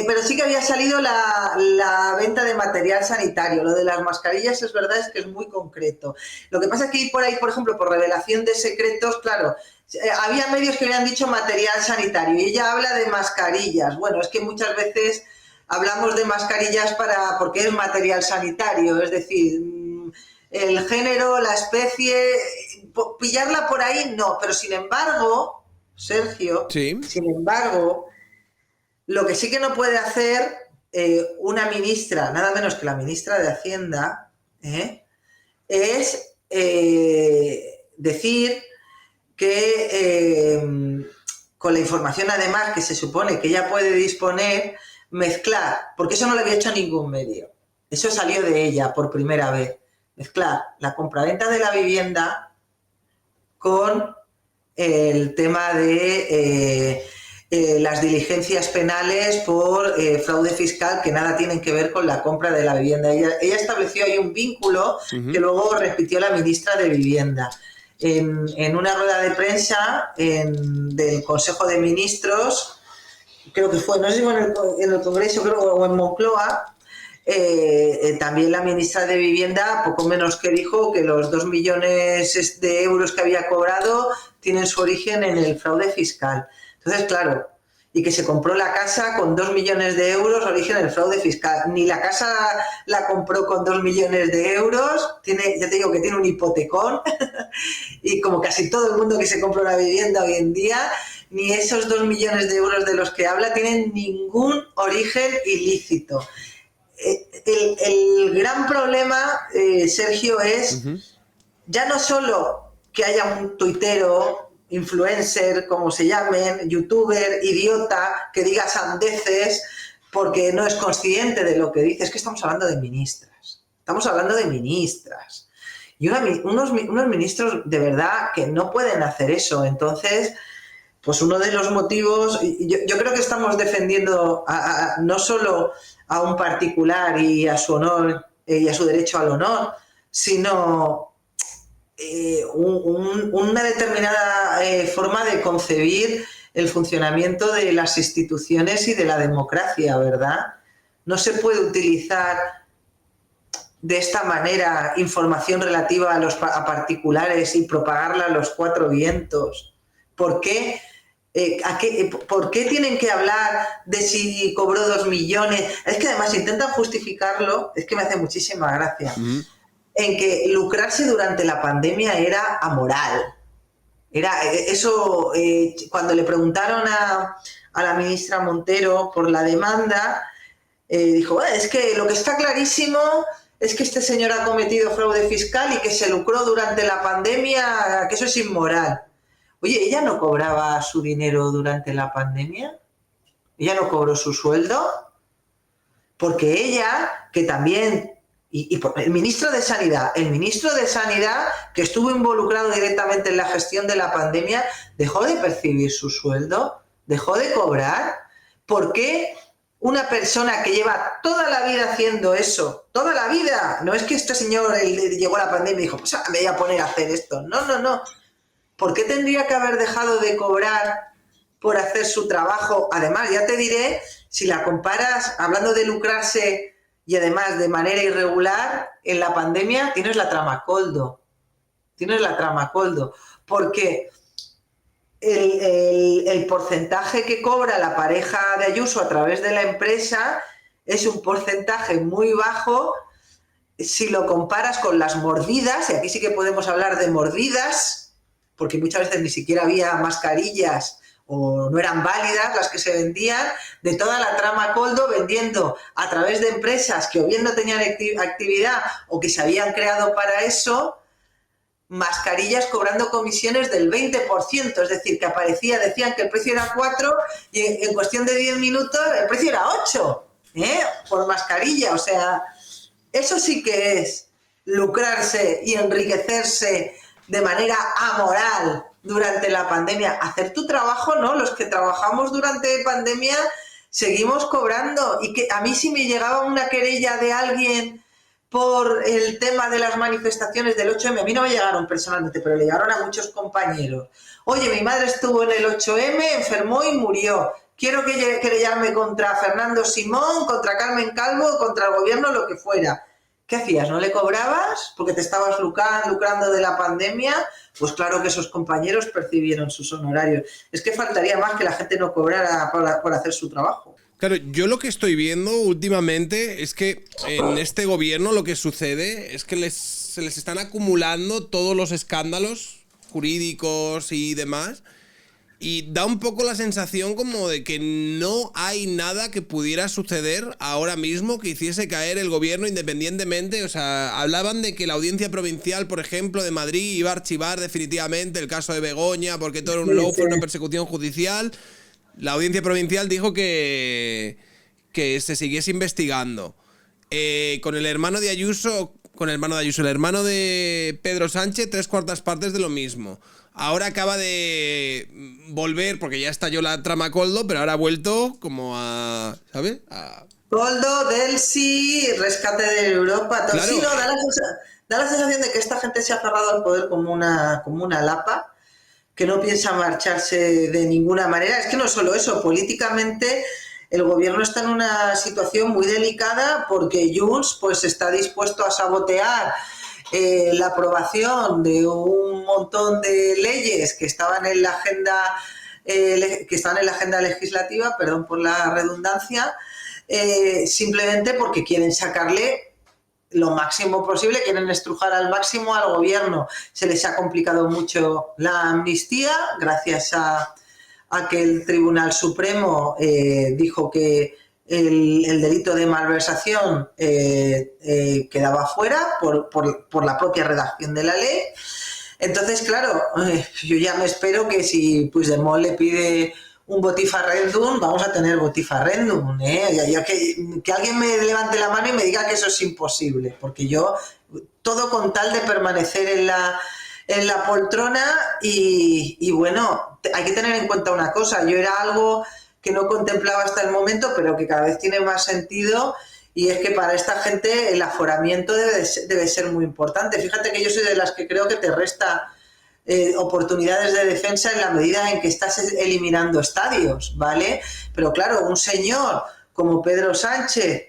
pero sí que había salido la venta de material sanitario. Lo de las mascarillas es verdad, es que es muy concreto. Lo que pasa es que por ahí, por ejemplo, por revelación de secretos, claro, había medios que habían dicho material sanitario y ella habla de mascarillas. Bueno, es que muchas veces hablamos de mascarillas porque es material sanitario, es decir, el género, la especie, pillarla por ahí no, pero sin embargo, Sergio, sí. Sin embargo, lo que sí que no puede hacer una ministra, nada menos que la ministra de Hacienda, es decir que con la información además que se supone que ella puede disponer, mezclar, porque eso no lo había hecho ningún medio, eso salió de ella por primera vez, mezclar la compraventa de la vivienda con el tema de las diligencias penales por fraude fiscal que nada tienen que ver con la compra de la vivienda. Ella estableció ahí un vínculo que luego repitió la ministra de Vivienda. En una rueda de prensa del Consejo de Ministros, creo que fue, no sé si fue en el Congreso o en Moncloa, también la ministra de Vivienda poco menos que dijo que los 2 millones de euros que había cobrado tienen su origen en el fraude fiscal. Entonces, claro, y que se compró la casa con 2 millones de euros, origen en el fraude fiscal. Ni la casa la compró con 2 millones de euros, ya te digo que tiene un hipotecón, y como casi todo el mundo que se compra una vivienda hoy en día, ni esos 2 millones de euros de los que habla tienen ningún origen ilícito. El gran problema, Sergio, es ya no solo que haya un tuitero, influencer, como se llamen, youtuber, idiota, que diga sandeces porque no es consciente de lo que dice. Es que estamos hablando de ministras. Estamos hablando de ministras. Y unos ministros de verdad que no pueden hacer eso. Entonces, pues uno de los motivos, yo creo que estamos defendiendo no solo a un particular y a su honor y a su derecho al honor, sino una determinada forma de concebir el funcionamiento de las instituciones y de la democracia, ¿verdad? No se puede utilizar de esta manera información relativa a particulares y propagarla a los 4 vientos. ¿Por qué? ¿Por qué tienen que hablar de si cobró 2 millones? Es que además intentan justificarlo, es que me hace muchísima gracia, en que lucrarse durante la pandemia era amoral. Era eso, cuando le preguntaron a la ministra Montero por la demanda, dijo, es que lo que está clarísimo es que este señor ha cometido fraude fiscal y que se lucró durante la pandemia, que eso es inmoral. Oye, ¿ella no cobraba su dinero durante la pandemia? ¿Ella no cobró su sueldo? Porque ella, que también... Y el ministro de Sanidad, que estuvo involucrado directamente en la gestión de la pandemia, dejó de percibir su sueldo, dejó de cobrar. ¿Por qué una persona que lleva toda la vida haciendo eso, toda la vida, no es que este señor llegó a la pandemia y dijo, pues me voy a poner a hacer esto? No. ¿Por qué tendría que haber dejado de cobrar por hacer su trabajo? Además, ya te diré, si la comparas, hablando de lucrarse y además de manera irregular, en la pandemia tienes la trama Coldo. Porque el porcentaje que cobra la pareja de Ayuso a través de la empresa es un porcentaje muy bajo si lo comparas con las mordidas, y aquí sí que podemos hablar de mordidas, porque muchas veces ni siquiera había mascarillas o no eran válidas las que se vendían, de toda la trama Coldo, vendiendo a través de empresas que o bien no tenían actividad o que se habían creado para eso, mascarillas cobrando comisiones del 20%, es decir, que decían que el precio era 4 y en cuestión de 10 minutos el precio era 8, por mascarilla. O sea, eso sí que es lucrarse y enriquecerse de manera amoral durante la pandemia. Hacer tu trabajo, ¿no? Los que trabajamos durante pandemia seguimos cobrando. Y que a mí si me llegaba una querella de alguien por el tema de las manifestaciones del 8M, a mí no me llegaron personalmente, pero le llegaron a muchos compañeros. Oye, mi madre estuvo en el 8M, enfermó y murió. Quiero querellarme contra Fernando Simón, contra Carmen Calvo, contra el gobierno, lo que fuera. ¿Qué hacías? ¿No le cobrabas porque te estabas lucrando de la pandemia? Pues claro que esos compañeros percibieron sus honorarios. Es que faltaría más que la gente no cobrara por hacer su trabajo. Claro, yo lo que estoy viendo últimamente es que en este gobierno lo que sucede es que se les están acumulando todos los escándalos jurídicos y demás, Y da un poco la sensación como de que no hay nada que pudiera suceder ahora mismo que hiciese caer el gobierno independientemente. O sea, hablaban de que la Audiencia Provincial, por ejemplo, de Madrid iba a archivar definitivamente el caso de Begoña porque todo era un lawfare, una persecución judicial. La Audiencia Provincial dijo que se siguiese investigando. Con el hermano de Ayuso, el hermano de Pedro Sánchez, 3/4 partes de lo mismo. Ahora acaba de volver, porque ya estalló la trama Koldo, pero ahora ha vuelto como a... ¿sabes? Koldo, Delcy, rescate de Europa... Todo. Claro. Sí, no, da la sensación de que esta gente se ha aferrado al poder como una lapa, que no piensa marcharse de ninguna manera. Es que no solo eso, políticamente el gobierno está en una situación muy delicada porque Junts pues, está dispuesto a sabotear la aprobación de un montón de leyes que estaban en la agenda legislativa, perdón por la redundancia, simplemente porque quieren sacarle lo máximo posible, quieren estrujar al máximo al gobierno. Se les ha complicado mucho la amnistía gracias a que el Tribunal Supremo dijo que el delito de malversación quedaba fuera por la propia redacción de la ley. Entonces, claro, yo ya me espero que si Puigdemont le pide un botifarrendum, vamos a tener botifarrendum, que alguien me levante la mano y me diga que eso es imposible, porque yo, todo con tal de permanecer en la poltrona y bueno, hay que tener en cuenta una cosa, yo era algo que no contemplaba hasta el momento, pero que cada vez tiene más sentido, y es que para esta gente el aforamiento debe ser muy importante. Fíjate que yo soy de las que creo que te resta oportunidades de defensa en la medida en que estás eliminando estadios, ¿vale? Pero claro, un señor como Pedro Sánchez,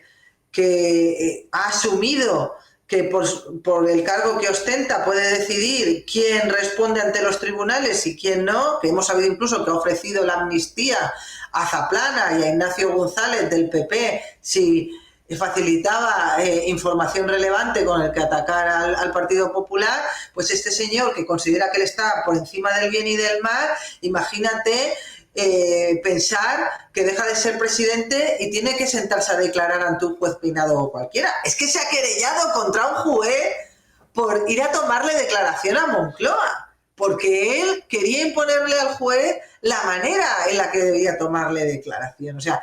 que ha asumido que por el cargo que ostenta puede decidir quién responde ante los tribunales y quién no, que hemos sabido incluso que ha ofrecido la amnistía a Zaplana y a Ignacio González del PP si facilitaba información relevante con el que atacar al Partido Popular, pues este señor que considera que él está por encima del bien y del mal, imagínate pensar que deja de ser presidente y tiene que sentarse a declarar ante un juez Peinado o cualquiera. Es que se ha querellado contra un juez por ir a tomarle declaración a Moncloa, porque él quería imponerle al juez la manera en la que debía tomarle declaración. O sea,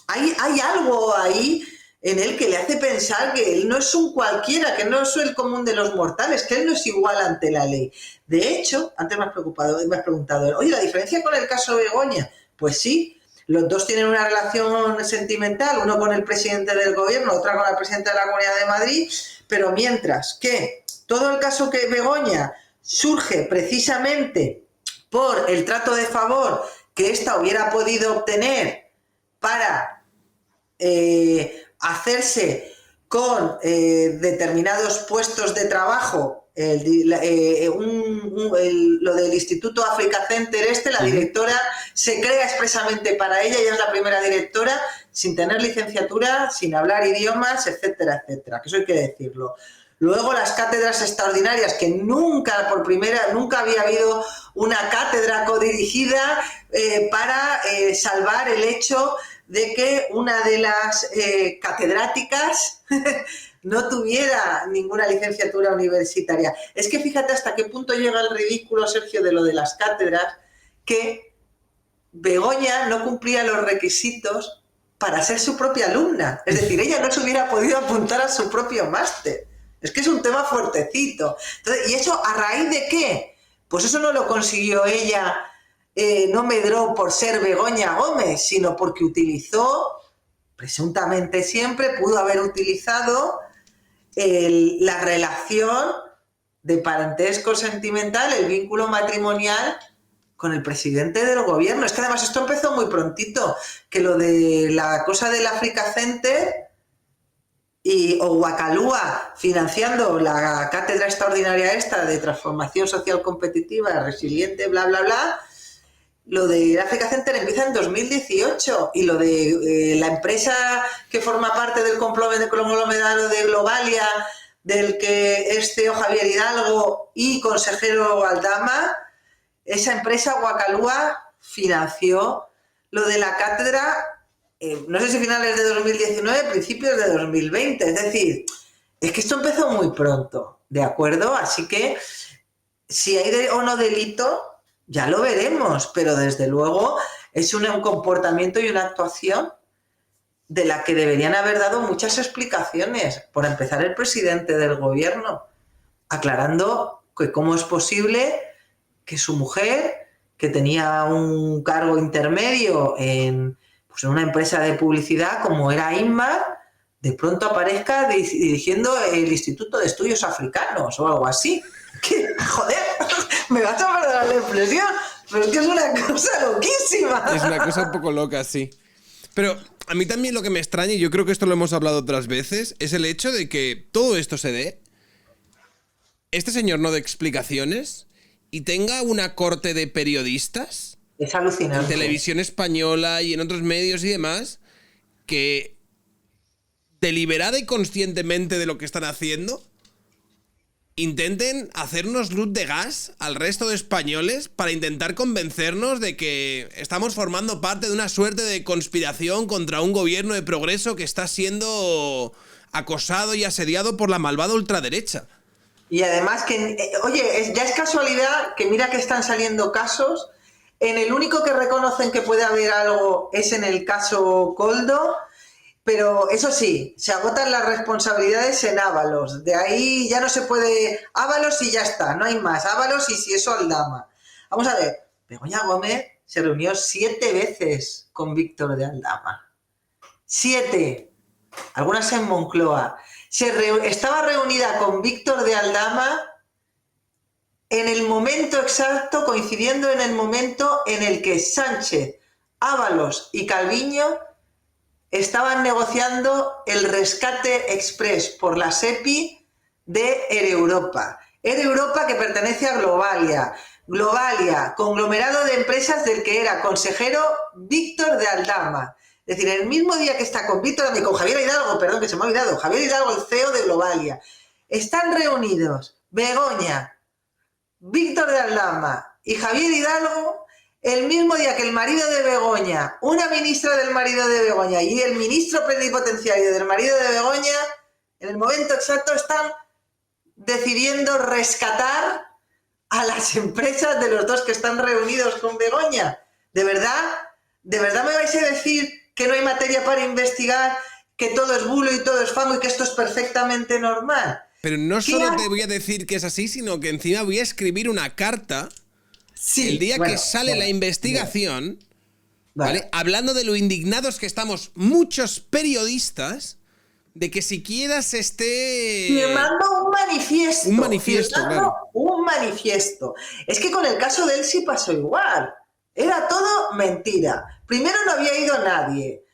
hay algo ahí en él que le hace pensar que él no es un cualquiera, que no es el común de los mortales, que él no es igual ante la ley. De hecho, antes me has preguntado, oye, ¿la diferencia con el caso Begoña? Pues sí, los dos tienen una relación sentimental, uno con el presidente del gobierno, otra con la presidenta de la Comunidad de Madrid, pero mientras que todo el caso que Begoña surge precisamente por el trato de favor que ésta hubiera podido obtener para hacerse con determinados puestos de trabajo, lo del Instituto Africa Center la directora se crea expresamente para ella es la primera directora sin tener licenciatura, sin hablar idiomas, etcétera, etcétera, que eso hay que decirlo. Luego las cátedras extraordinarias, que nunca había habido una cátedra codirigida para salvar el hecho de que una de las catedráticas no tuviera ninguna licenciatura universitaria. Es que fíjate hasta qué punto llega el ridículo, Sergio, de lo de las cátedras, que Begoña no cumplía los requisitos para ser su propia alumna. Es decir, ella no se hubiera podido apuntar a su propio máster. Es que es un tema fuertecito. Entonces, ¿y eso a raíz de qué? Pues eso no lo consiguió ella, no medró por ser Begoña Gómez, sino porque utilizó, presuntamente siempre, pudo haber utilizado la relación de parentesco sentimental, el vínculo matrimonial con el presidente del gobierno. Es que además esto empezó muy prontito, que lo de la cosa del Africa Center o Wakalúa financiando la cátedra extraordinaria de transformación social competitiva, resiliente, bla, bla, bla. Lo de Africa Center empieza en 2018 y lo de la empresa que forma parte del conglomerado de Globalia, del que es CEO Javier Hidalgo y consejero Aldama, esa empresa Guacalúa financió lo de la cátedra, no sé si finales de 2019, principios de 2020. Es decir, es que esto empezó muy pronto, ¿de acuerdo? Así que si hay o no delito, ya lo veremos, pero desde luego es un comportamiento y una actuación de la que deberían haber dado muchas explicaciones. Por empezar, el presidente del gobierno, aclarando que cómo es posible que su mujer, que tenía un cargo intermedio en una empresa de publicidad como era Inmar, de pronto aparezca dirigiendo el Instituto de Estudios Africanos o algo así. Que, joder, me vas a perder la expresión, pero es que es una cosa loquísima. Es una cosa un poco loca, sí. Pero a mí también lo que me extraña, y yo creo que esto lo hemos hablado otras veces, es el hecho de que todo esto se dé, este señor no dé explicaciones y tenga una corte de periodistas. Es alucinante. En televisión española y en otros medios y demás, que deliberada y conscientemente de lo que están haciendo, intenten hacernos luz de gas al resto de españoles para intentar convencernos de que estamos formando parte de una suerte de conspiración contra un gobierno de progreso que está siendo acosado y asediado por la malvada ultraderecha. Y además que, oye, ya es casualidad que mira que están saliendo casos, en el único que reconocen que puede haber algo es en el caso Koldo. Pero eso sí, se agotan las responsabilidades en Ábalos. De ahí ya no se puede... Ábalos y ya está, no hay más. Ábalos y si eso Aldama. Vamos a ver, Begoña Gómez se reunió 7 veces con Víctor de Aldama. 7. Algunas en Moncloa. Estaba reunida con Víctor de Aldama en el momento exacto, coincidiendo en el momento en el que Sánchez, Ábalos y Calviño estaban negociando el rescate express por la SEPI de Air Europa. Air Europa, que pertenece a Globalia. Globalia, conglomerado de empresas del que era consejero Víctor de Aldama. Es decir, el mismo día que está con Víctor, con Javier Hidalgo, perdón, que se me ha olvidado, Javier Hidalgo, el CEO de Globalia, están reunidos Begoña, Víctor de Aldama y Javier Hidalgo el mismo día que el marido de Begoña, una ministra del marido de Begoña y el ministro plenipotenciario del marido de Begoña, en el momento exacto están decidiendo rescatar a las empresas de los dos que están reunidos con Begoña. ¿De verdad? ¿De verdad me vais a decir que no hay materia para investigar, que todo es bulo y todo es fango y que esto es perfectamente normal? Pero no solo te voy a decir que es así, sino que encima voy a escribir una carta. Sí, el día que sale la investigación, ¿vale? Hablando de lo indignados que estamos muchos periodistas de que siquiera se esté... firmando un manifiesto. Un manifiesto, claro. Un manifiesto. Es que con el caso de él sí pasó igual. Era todo mentira. Primero no había ido nadie.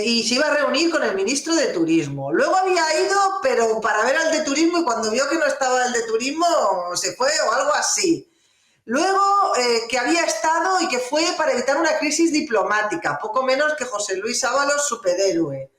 Y se iba a reunir con el ministro de Turismo. Luego había ido, pero para ver al de Turismo, y cuando vio que no estaba el de Turismo, se fue o algo así. Luego, que había estado y que fue para evitar una crisis diplomática, poco menos que José Luis Ábalos, superhéroe.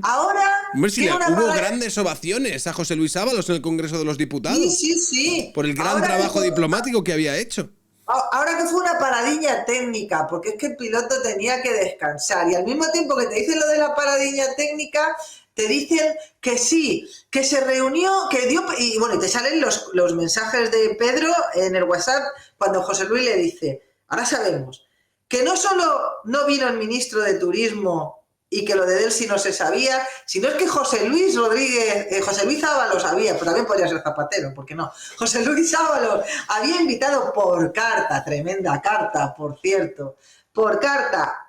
Ahora... Hombre, sí, hubo grandes ovaciones a José Luis Ábalos en el Congreso de los Diputados. Sí. Por el gran trabajo diplomático que había hecho. Ahora que fue una paradilla técnica, porque es que el piloto tenía que descansar. Y al mismo tiempo que te dicen lo de la paradilla técnica, te dicen que sí, que se reunió, que dio... Y bueno, y te salen los mensajes de Pedro en el WhatsApp cuando José Luis le dice, ahora sabemos, que no solo no vino el ministro de Turismo y que lo de Delsi no se sabía, sino es que José Luis Ábalos había, pero también podría ser Zapatero, ¿por qué no? José Luis Ábalos había invitado por carta, tremenda carta, por cierto, por carta,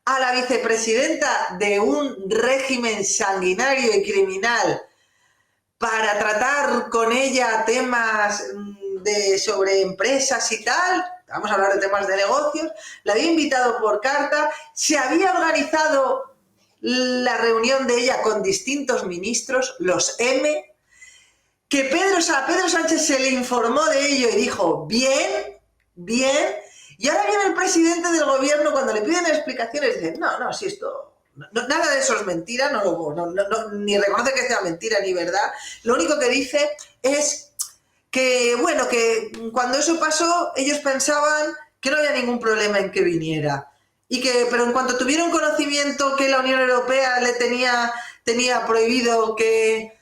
a la vicepresidenta de un régimen sanguinario y criminal para tratar con ella temas sobre empresas y tal, vamos a hablar de temas de negocios, la había invitado por carta, se había organizado la reunión de ella con distintos ministros, los M, que a Pedro Sánchez se le informó de ello y dijo, bien, y ahora viene el presidente del gobierno cuando le piden explicaciones y dice, no, si esto, nada de eso es mentira, ni reconoce que sea mentira ni verdad, lo único que dice es bueno, que cuando eso pasó, ellos pensaban que no había ningún problema en que viniera. Pero en cuanto tuvieron conocimiento que la Unión Europea le tenía prohibido que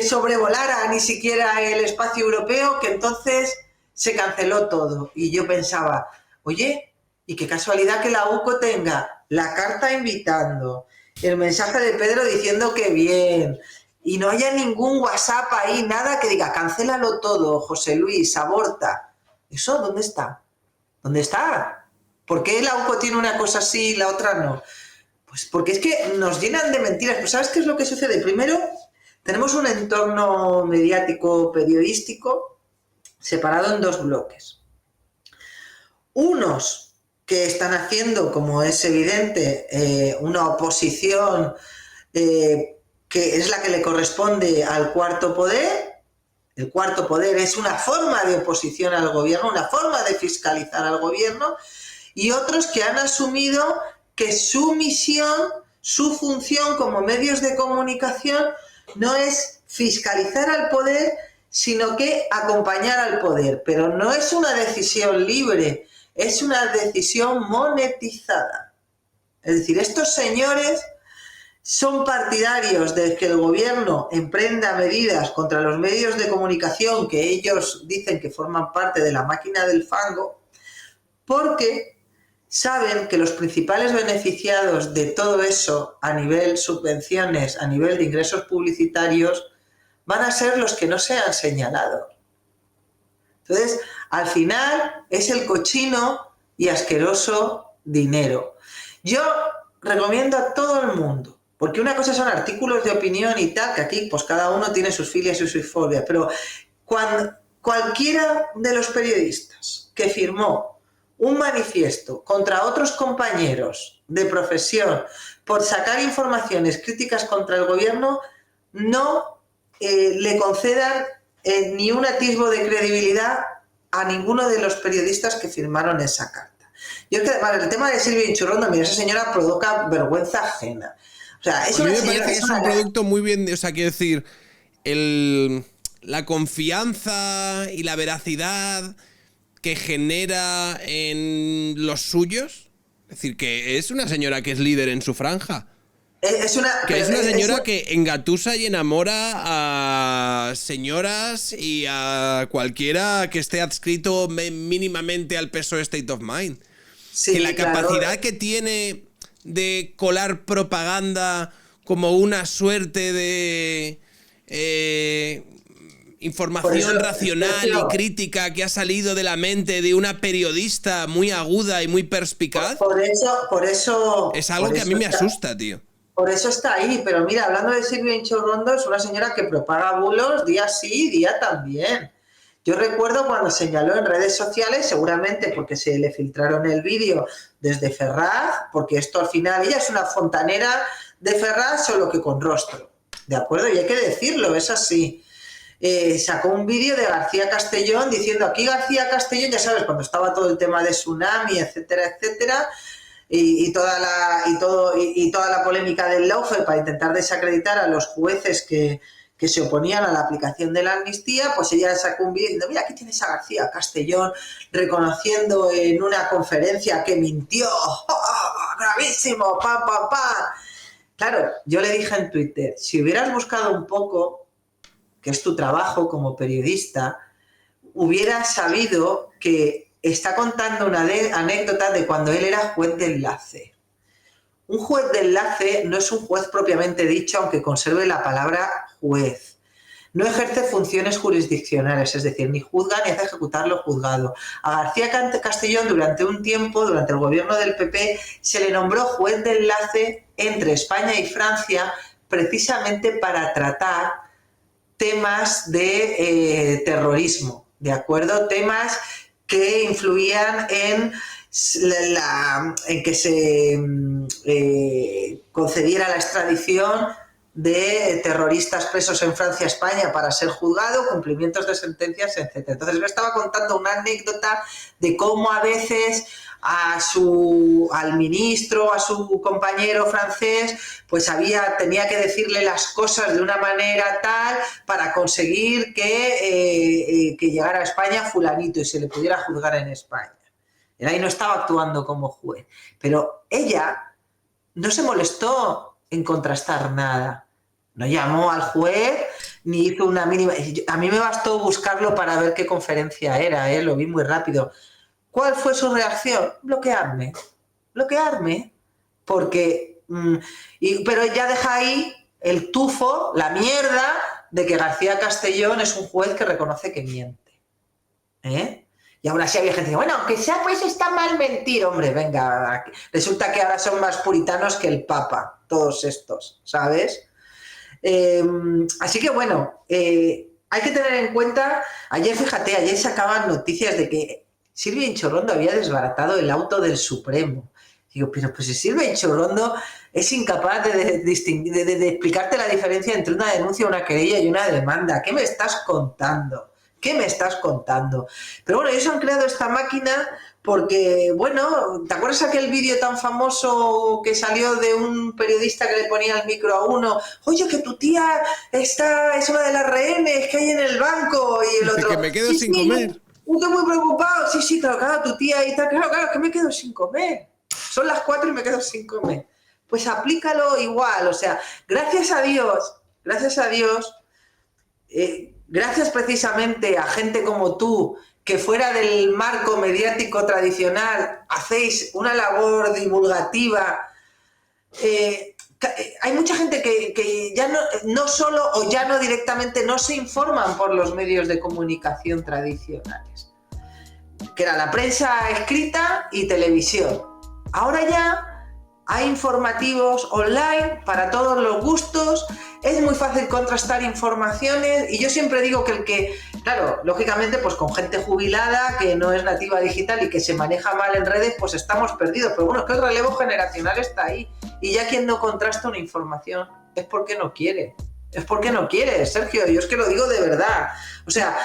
sobrevolara ni siquiera el espacio europeo, que entonces se canceló todo. Y yo pensaba, oye, y qué casualidad que la UCO tenga la carta invitando, el mensaje de Pedro diciendo que bien, y no haya ningún WhatsApp ahí, nada que diga, cancélalo todo, José Luis, aborta. ¿Eso dónde está? ¿Dónde está? ¿Por qué la UCO tiene una cosa así y la otra no? Pues porque es que nos llenan de mentiras. Pues ¿sabes qué es lo que sucede? Primero, tenemos un entorno mediático periodístico separado en dos bloques. Unos que están haciendo, como es evidente, una oposición que es la que le corresponde al cuarto poder. El cuarto poder es una forma de oposición al gobierno, una forma de fiscalizar al gobierno, y otros que han asumido que su misión, su función como medios de comunicación no es fiscalizar al poder, sino que acompañar al poder. Pero no es una decisión libre, es una decisión monetizada. Es decir, estos señores son partidarios de que el gobierno emprenda medidas contra los medios de comunicación que ellos dicen que forman parte de la máquina del fango, porque saben que los principales beneficiados de todo eso a nivel subvenciones, a nivel de ingresos publicitarios, van a ser los que no sean señalados. Entonces, al final es el cochino y asqueroso dinero. Yo recomiendo a todo el mundo, porque una cosa son artículos de opinión y tal, que aquí pues cada uno tiene sus filias y sus fobias, pero cualquiera de los periodistas que firmó un manifiesto contra otros compañeros de profesión por sacar informaciones críticas contra el gobierno, no le concedan ni un atisbo de credibilidad a ninguno de los periodistas que firmaron esa carta. Yo es que además el tema de Silvia Inchurrondo, mira, esa señora provoca vergüenza ajena. O sea, a mí me parece que es un producto muy bien, o sea, quiero decir, la confianza y la veracidad que genera en los suyos, es decir, que es una señora que es líder en su franja. Es una señora que engatusa y enamora a señoras y a cualquiera que esté adscrito mínimamente al PSOE State of Mind. Sí, que la capacidad que tiene de colar propaganda como una suerte de información racional y crítica que ha salido de la mente de una periodista muy aguda y muy perspicaz. Por eso es algo que a mí me asusta, tío. Por eso está ahí, pero mira, hablando de Silvia Inchurrondo, es una señora que propaga bulos día sí, día también. Yo recuerdo cuando señaló en redes sociales, seguramente porque se le filtraron el vídeo desde Ferraz, porque esto al final, ella es una fontanera de Ferraz, solo que con rostro, ¿de acuerdo? Y hay que decirlo, es así. Sacó un vídeo de García Castellón diciendo, aquí García Castellón, ya sabes, cuando estaba todo el tema de tsunami, etcétera, etcétera, y toda la polémica del lawfare para intentar desacreditar a los jueces que se oponían a la aplicación de la amnistía, pues ella sacó un vídeo diciendo, mira, aquí tienes a García Castellón reconociendo en una conferencia que mintió, gravísimo, pam. Claro, yo le dije en Twitter, si hubieras buscado un poco, que es tu trabajo como periodista, hubieras sabido que está contando una anécdota de cuando él era juez de enlace. Un juez de enlace no es un juez propiamente dicho, aunque conserve la palabra juez. No ejerce funciones jurisdiccionales, es decir, ni juzga ni hace ejecutar lo juzgado. A García Castellón durante un tiempo, durante el gobierno del PP, se le nombró juez de enlace entre España y Francia precisamente para tratar temas de terrorismo, ¿de acuerdo? Temas que influían en que se concediera la extradición de terroristas presos en Francia a España para ser juzgado, cumplimientos de sentencias, etc. Entonces me estaba contando una anécdota de cómo a veces al ministro, a su compañero francés, pues tenía que decirle las cosas de una manera tal para conseguir que llegara a España fulanito y se le pudiera juzgar en España. Él ahí no estaba actuando como juez, pero ella no se molestó en contrastar nada. No llamó al juez ni hizo una mínima... A mí me bastó buscarlo para ver qué conferencia era, lo vi muy rápido. ¿Cuál fue su reacción? Bloquearme, porque... pero ella deja ahí el tufo, la mierda, de que García Castellón es un juez que reconoce que miente. Y ahora sí había gente que dice, bueno, aunque sea, pues está mal mentir. Hombre, venga, resulta que ahora son más puritanos que el Papa, todos estos, ¿sabes? Así que bueno, hay que tener en cuenta, ayer sacaban noticias de que Silvia Inchorrondo había desbaratado el auto del Supremo. Digo, pero pues si Silvia Inchorrondo es incapaz de explicarte la diferencia entre una denuncia, una querella y una demanda. ¿Qué me estás contando? Pero bueno, ellos han creado esta máquina porque, bueno, ¿te acuerdas aquel vídeo tan famoso que salió de un periodista que le ponía el micro a uno? Oye, que tu tía es una de las rehenes que hay en el banco. Y el otro, que me quedo sin comer. Estoy muy preocupado. Sí, claro, tu tía y tal. Claro, que me quedo sin comer. Son las 4 y me quedo sin comer. Pues aplícalo igual. O sea, gracias a Dios, gracias precisamente a gente como tú, que fuera del marco mediático tradicional hacéis una labor divulgativa. Hay mucha gente que ya no solo o ya no directamente no se informan por los medios de comunicación tradicionales, que era la prensa escrita y televisión. Ahora ya hay informativos online para todos los gustos, es muy fácil contrastar informaciones y yo siempre digo que claro, lógicamente pues con gente jubilada que no es nativa digital y que se maneja mal en redes, pues estamos perdidos, pero bueno, es que el relevo generacional está ahí y ya quien no contrasta una información es porque no quiere, Sergio, yo es que lo digo de verdad, o sea,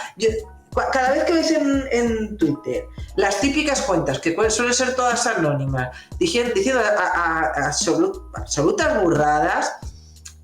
cada vez que ves en Twitter las típicas cuentas, que suelen ser todas anónimas, diciendo absolutas burradas,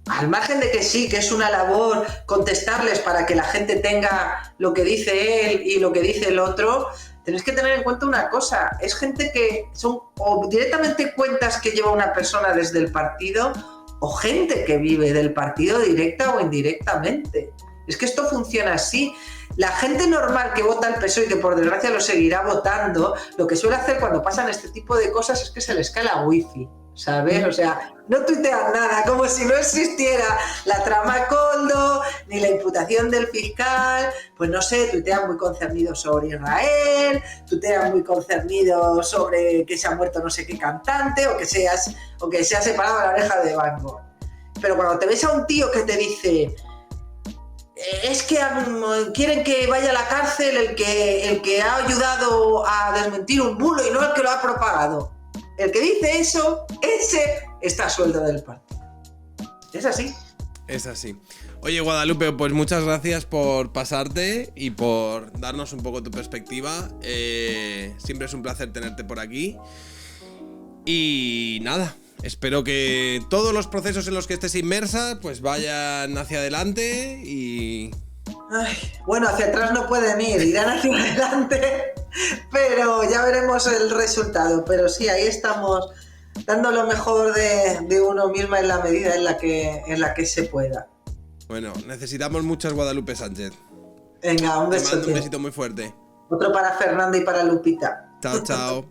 al margen de que sí, que es una labor contestarles para que la gente tenga lo que dice él y lo que dice el otro, tenéis que tener en cuenta una cosa, es gente que son o directamente cuentas que lleva una persona desde el partido o gente que vive del partido directa o indirectamente. Es que esto funciona así. La gente normal que vota al PSOE y que por desgracia lo seguirá votando, lo que suele hacer cuando pasan este tipo de cosas es que se les cae la wifi, ¿sabes? O sea, no tuitean nada, como si no existiera la trama Koldo, ni la imputación del fiscal, pues no sé, tuitean muy concernidos sobre Israel, tuitean muy concernidos sobre que se ha muerto no sé qué cantante, o que se ha separado la oreja de Van Gogh. Pero cuando te ves a un tío que te dice... es que quieren que vaya a la cárcel el que ha ayudado a desmentir un bulo y no el que lo ha propagado. El que dice eso, ese está a sueldo del partido. Es así. Es así. Oye, Guadalupe, pues muchas gracias por pasarte y por darnos un poco tu perspectiva. Siempre es un placer tenerte por aquí. Y nada, espero que todos los procesos en los que estés inmersa pues vayan hacia adelante y... Ay, bueno, hacia atrás no pueden irán hacia adelante, pero ya veremos el resultado. Pero sí, ahí estamos dando lo mejor de uno misma en la medida en la que se pueda. Bueno, necesitamos muchas Guadalupe Sánchez. Venga, un beso. Te mando un besito muy fuerte. Otro para Fernanda y para Lupita. Chao, chao.